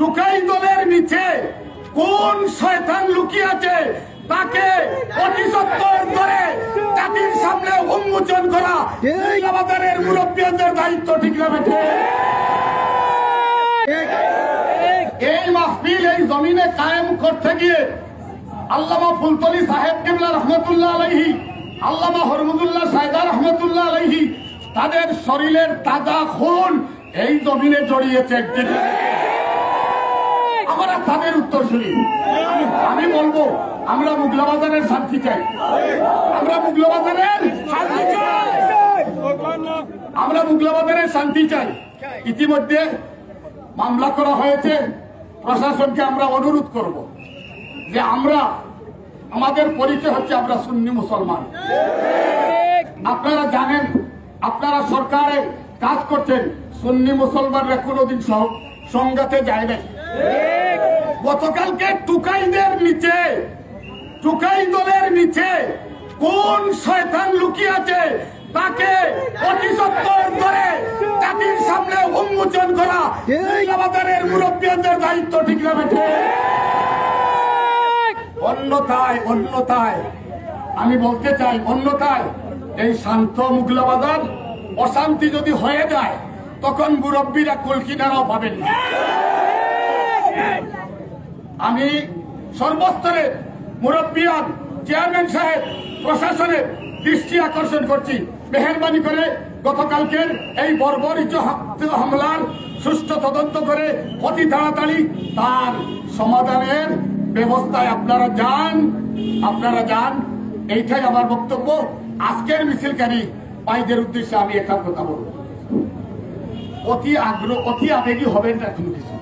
টুকাই দলের নিচে কোন শয়তান লুকিয়ে আছে তাকে অতি সত্তর করে জাতির সামনে উন্মোচন করা আমাদের মুরব্বীদের দায়িত্ব, ঠিক না বেঠে? এই মাহফিল এই জমিনে কায়েম করতে গিয়ে আল্লামা ফুলতলি সাহেব কিবলা রহমতুল্লাহ আলাইহি, আল্লামা হরমুদুল্লাহ সাইদা রহমতুল্লাহ আলাইহি তাদের শরীরের তাজা খুন এই জমিনে জড়িয়েছে। আমরা তাদের উত্তর শুনি। আমি বলবো আমরা মুগলাবাজারের শান্তি চাই, আমরা মুগলাবাজারের শান্তি চাই, আমরা মুগলাবাজারের শান্তি চাই। ইতিমধ্যে মামলা করা হয়েছে। প্রশাসনকে আমরা অনুরোধ করব যে আমরা আমাদের পরিচয় হচ্ছে আমরা সুন্নি মুসলমান। আপনারা জানেন, আপনারা সরকারে কাজ করছেন, সুন্নি মুসলমানরা কোনোদিন সংঘাতে যায় নাই। গতকালকে টুকাইদের নিচে, টুকাই দলের নিচে কোন শয়তান লুকিয়ে আছে তাকে অতি সত্তর করে জাতির সামনে উন্মোচন করা আমাদের মুরব্বীদের দায়িত্ব, ঠিক না বেঠে? অন্যথায় আমি বলতে চাই, অন্যথায় এই শান্ত মুগলাবাজার অশান্তি যদি হয়ে যায় তখন মুরব্বীরা কুলকিনারাও পাবেন না। আমি সর্বস্তরে মুরব্বিয়ান, চেয়ারম্যান সাহেব, প্রশাসনের দৃষ্টি আকর্ষণ করছি, মেহরবানি করে গতকালকের এই বর্বরিত হামলার সুষ্ঠু তদন্ত করে অতি তাড়াতাড়ি তার সমাধানের ব্যবস্থায় আপনারা যান। এইটাই আমার বক্তব্য। আজকের মিছিলকারী ভাইদের উদ্দেশ্যে আমি একটা কথা বলব, অতি আবেগী হবেন না কোনো কিছু।